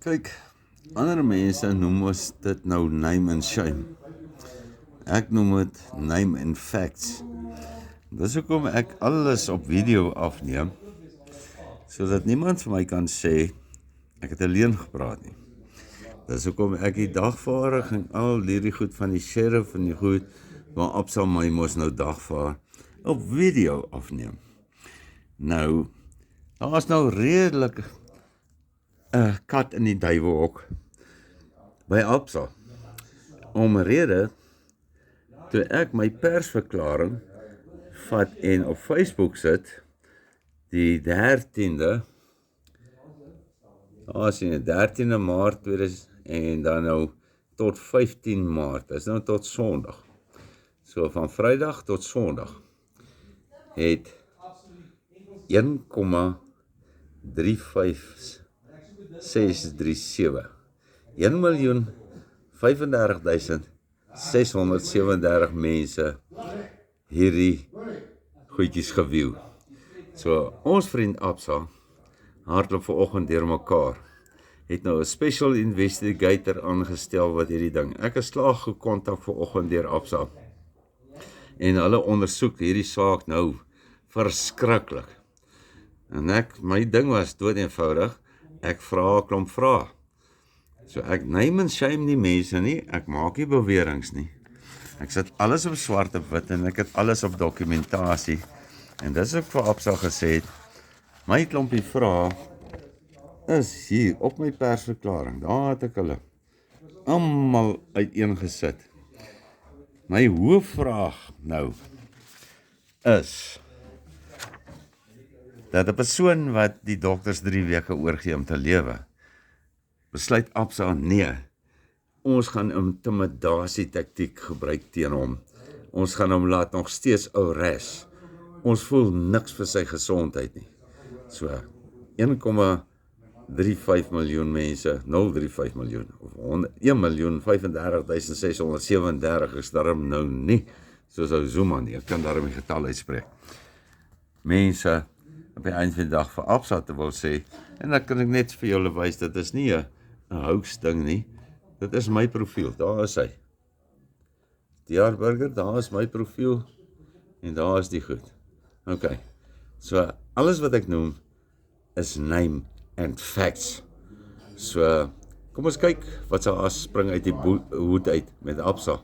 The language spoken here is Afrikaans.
Kyk, ander mense noem ons dit nou name and shame. Ek noem dit name and facts. Dis hoekom ek alles op video afneem, sodat niemand vir my kan sê, ek het alleen gepraat nie. Dis hoekom ek die dagvaarding en al hierdie goed van die sheriff en die goed, waar Absa my mos nou dagvaar, op video afneem. Nou, daar is nou redelik kat in die duiwelhok by Absa. Omrede, toe ek my persverklaring vat en op Facebook sit, die 13de, daar is die 13de Maart 2000, en dan nou tot 15 Maart, dis nou tot Sondag. So van Vrydag tot Sondag, het 1,35637, 1,035,637 mense hierdie goedjies geview. So ons vriend Absa, hardloop vanoggend deur mekaar, het nou 'n special investigator aangestel wat hierdie ding. Ek is slaag gekontak vanoggend deur Absa. En hulle ondersoek hierdie saak nou verskriklik. En my ding was dood eenvoudig, ek vra 'n klomp vrae. So ek name and shame nie mense nie, ek maak nie beweringe nie. Ek sit alles op swart op wit en ek het alles op dokumentasie. En dis ook vir Absa gesê het, my klompie vrae is hier op my persverklaring. Daar het ek hulle almal uiteengesit. My hoofvraag nou is dat 'n persoon wat die dokters 3 weke oorgee om te lewe, besluit Absa nee, ons gaan intimidasie taktiek gebruik teen hom. Ons gaan hom laat nog steeds arrest. Ons voel niks vir sy gesondheid nie. So 1,35 miljoen mense, 0,35 miljoen, of 1,035,637 is daarom nou nie, soos ou Zuma nie, ek kan daarom die getal uitspreek. Mense, op die eind van die dag vir Absa te wil sê, en dan kan ek net vir julle wys, dit is nie 'n hoax ding nie, dit is my profiel, daar is hy. DR Burger, daar is my profiel, en daar is die goed. Ok, so alles wat ek noem, is name and facts. So, kom ons kyk wat sal spring uit die hoed uit met Absa.